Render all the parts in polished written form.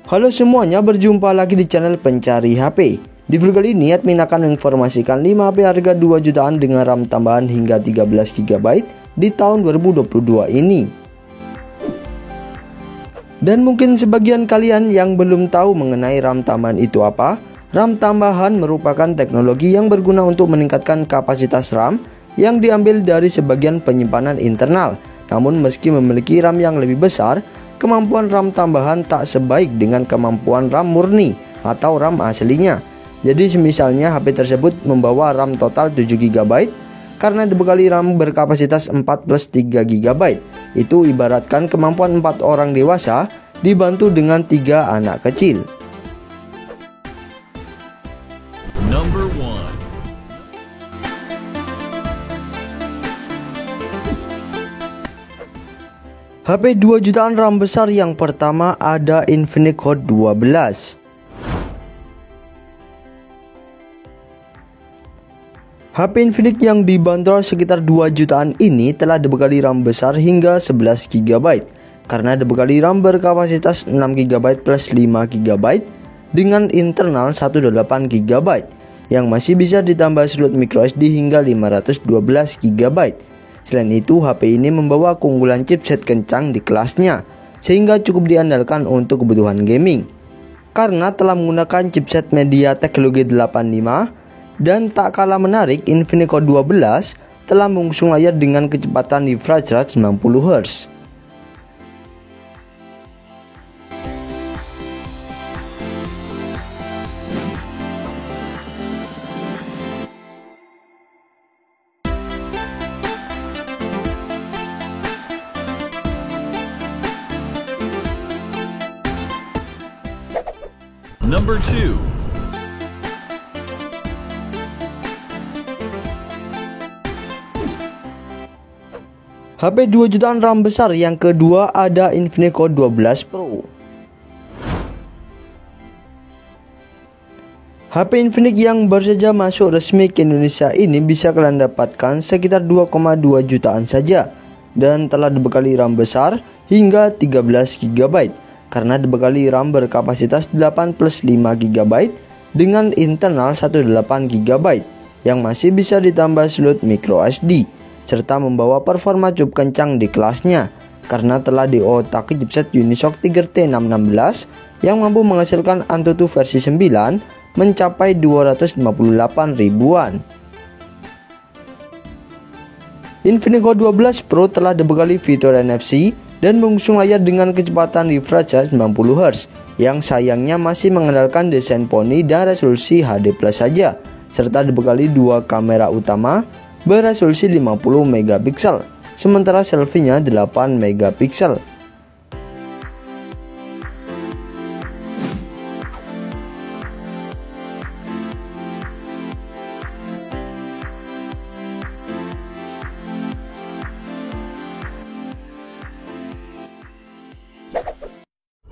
Halo semuanya, berjumpa lagi di channel Pencari HP. Di video kali ini admin akan menginformasikan 5 HP harga 2 jutaan dengan RAM tambahan hingga 13 GB di tahun 2022 ini. Dan mungkin sebagian kalian yang belum tahu mengenai RAM tambahan itu apa. RAM tambahan merupakan teknologi yang berguna untuk meningkatkan kapasitas RAM yang diambil dari sebagian penyimpanan internal. Namun meski memiliki RAM yang lebih besar, kemampuan RAM tambahan tak sebaik dengan kemampuan RAM murni atau RAM aslinya. Jadi misalnya HP tersebut membawa RAM total 7 GB karena dibekali RAM berkapasitas 4 plus 3 GB. Itu ibaratkan kemampuan 4 orang dewasa dibantu dengan 3 anak kecil. Number 1. HP 2 jutaan RAM besar yang pertama ada Infinix Hot 12. HP Infinix yang dibanderol sekitar 2 jutaan ini telah dibekali RAM besar hingga 11 GB karena dibekali RAM berkapasitas 6 GB plus 5 GB dengan internal 18 GB yang masih bisa ditambah slot microSD hingga 512 GB. Selain itu, HP ini membawa keunggulan chipset kencang di kelasnya, sehingga cukup diandalkan untuk kebutuhan gaming. Karena telah menggunakan chipset MediaTek Helio G85 dan tak kalah menarik, Infinix Hot 12 telah mengusung layar dengan kecepatan refresh rate 90 Hz. Number 2. HP 2 jutaan RAM besar yang kedua ada Infinix Hot 12 Pro. HP Infinix yang baru saja masuk resmi ke Indonesia ini bisa kalian dapatkan sekitar 2,2 jutaan saja dan telah dibekali RAM besar hingga 13 GB karena dibekali RAM berkapasitas 8 plus 5 GB dengan internal 18 GB yang masih bisa ditambah slot microSD serta membawa performa cukup kencang di kelasnya karena telah diotaki chipset Unisoc Tiger T616 yang mampu menghasilkan Antutu versi 9 mencapai 258 ribuan. Infinix Hot 12 Pro telah dibekali fitur NFC dan mengusung layar dengan kecepatan refresh rate 90 Hz yang sayangnya masih mengandalkan desain poni dan resolusi HD+ saja, serta dibekali 2 kamera utama beresolusi 50 megapiksel, sementara selfie-nya 8 megapiksel.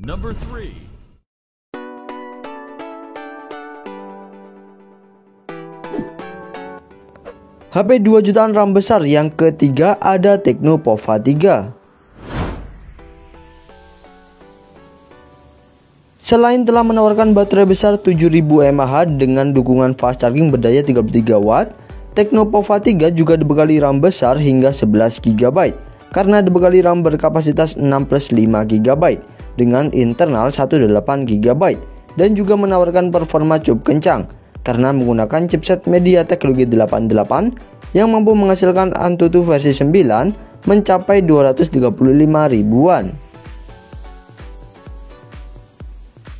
Number 3. HP 2 jutaan RAM besar yang ketiga ada Tecno Pova 3. Selain telah menawarkan baterai besar 7000 mAh dengan dukungan fast charging berdaya 33 Watt, Tecno Pova 3 juga dibekali RAM besar hingga 11 GB karena dibekali RAM berkapasitas 6 plus 5 GB dengan internal 18 GB dan juga menawarkan performa cukup kencang karena menggunakan chipset MediaTek Helio G88 yang mampu menghasilkan Antutu versi 9 mencapai 235 ribuan.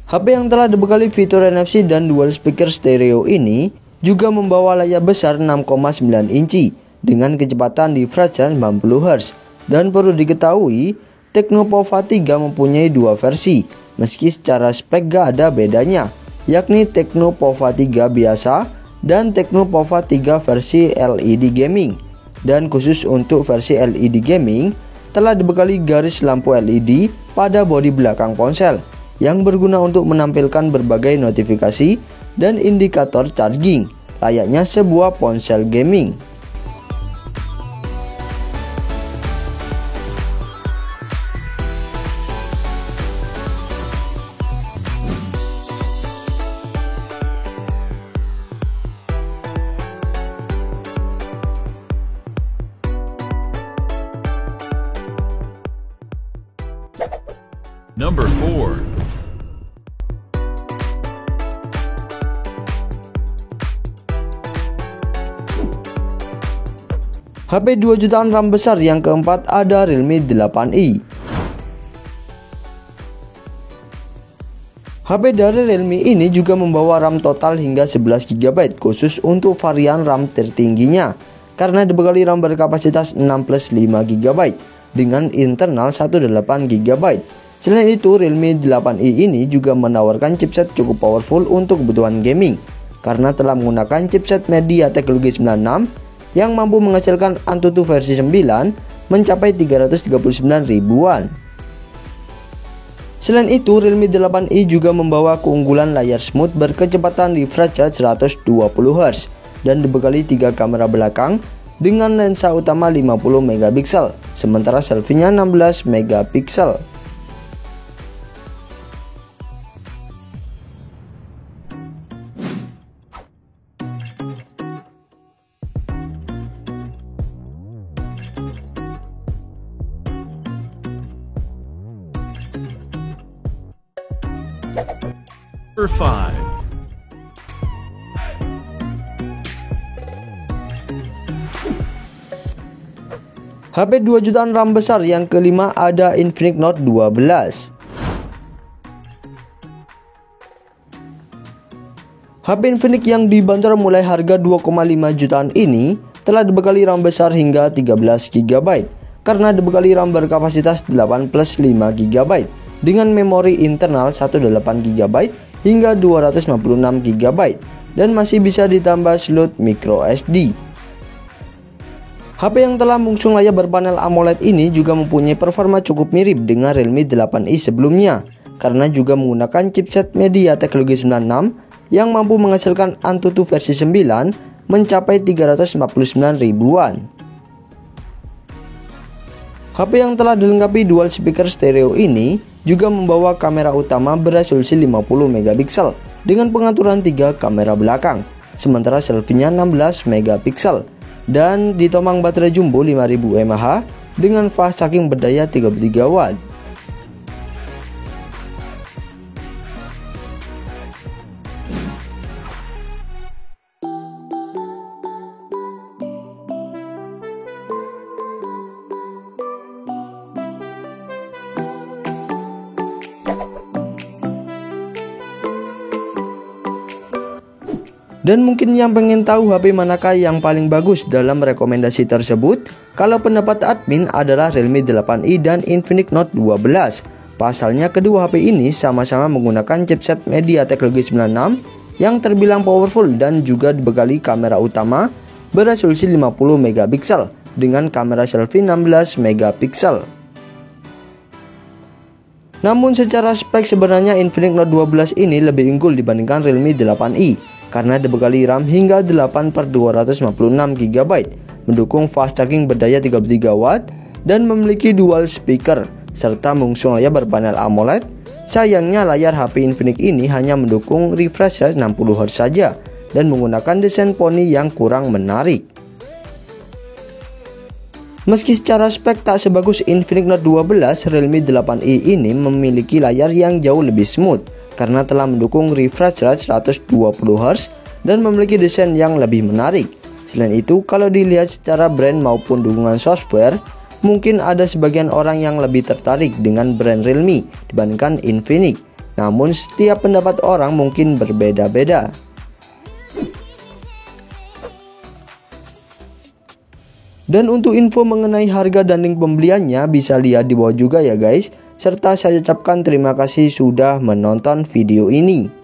HP yang telah dibekali fitur NFC dan dual speaker stereo ini juga membawa layar besar 6,9 inci dengan kecepatan refresh rate 90 Hz. Dan perlu diketahui, Tecno Pova 3 mempunyai 2 versi, meski secara spek gak ada bedanya, yakni Tecno Pova 3 biasa dan Tecno Pova 3 versi LED Gaming. Dan khusus untuk versi LED Gaming, telah dibekali garis lampu LED pada bodi belakang ponsel, yang berguna untuk menampilkan berbagai notifikasi dan indikator charging, layaknya sebuah ponsel gaming. Number 4. HP 2 jutaan RAM besar yang keempat ada Realme 8i. HP dari Realme ini juga membawa RAM total hingga 11 GB khusus untuk varian RAM tertingginya, karena dibekali RAM berkapasitas 6+5 GB dengan internal 18 GB. Selain itu, Realme 8i ini juga menawarkan chipset cukup powerful untuk kebutuhan gaming, karena telah menggunakan chipset MediaTek Helio G96 yang mampu menghasilkan Antutu versi 9 mencapai 339 ribuan. Selain itu, Realme 8i juga membawa keunggulan layar smooth berkecepatan refresh rate 120 Hz dan dibekali 3 kamera belakang dengan lensa utama 50 megapiksel, sementara selfie-nya 16 megapiksel. Number 5. HP 2 jutaan RAM besar yang kelima ada Infinix Note 12. HP Infinix yang dibanderol mulai harga 2,5 jutaan ini telah dibekali RAM besar hingga 13 GB karena dibekali RAM berkapasitas 8+5 GB dengan memori internal 18 GB hingga 256 GB dan masih bisa ditambah slot micro SD. HP yang telah mengusung layar berpanel AMOLED ini juga mempunyai performa cukup mirip dengan Realme 8i sebelumnya, karena juga menggunakan chipset MediaTek Helio G96 yang mampu menghasilkan Antutu versi 9 mencapai 359 ribuan. HP yang telah dilengkapi dual speaker stereo ini juga membawa kamera utama beresolusi 50 megapiksel dengan pengaturan 3 kamera belakang, sementara selfie-nya 16 megapiksel dan ditomang baterai jumbo 5000 mAh dengan fast charging berdaya 33 watt. Dan mungkin yang pengen tahu HP manakah yang paling bagus dalam rekomendasi tersebut? Kalau pendapat admin adalah Realme 8i dan Infinix Note 12. Pasalnya kedua HP ini sama-sama menggunakan chipset MediaTek Helio G96 yang terbilang powerful dan juga dibekali kamera utama beresolusi 50 megapiksel dengan kamera selfie 16 megapiksel. Namun secara spek sebenarnya Infinix Note 12 ini lebih unggul dibandingkan Realme 8i karena dibekali RAM hingga 8/256 GB, mendukung fast charging berdaya 33 watt dan memiliki dual speaker serta mengusung layar berpanel AMOLED. Sayangnya layar HP Infinix ini hanya mendukung refresh rate 60 Hz saja dan menggunakan desain poni yang kurang menarik. Meski secara spek tak sebagus Infinix Note 12, Realme 8i ini memiliki layar yang jauh lebih smooth karena telah mendukung refresh rate 120 Hz dan memiliki desain yang lebih menarik. Selain itu, kalau dilihat secara brand maupun dukungan software, mungkin ada sebagian orang yang lebih tertarik dengan brand Realme dibandingkan Infinix. Namun setiap pendapat orang mungkin berbeda-beda. Dan untuk info mengenai harga dan link pembeliannya bisa lihat di bawah juga ya guys. Serta saya ucapkan terima kasih sudah menonton video ini.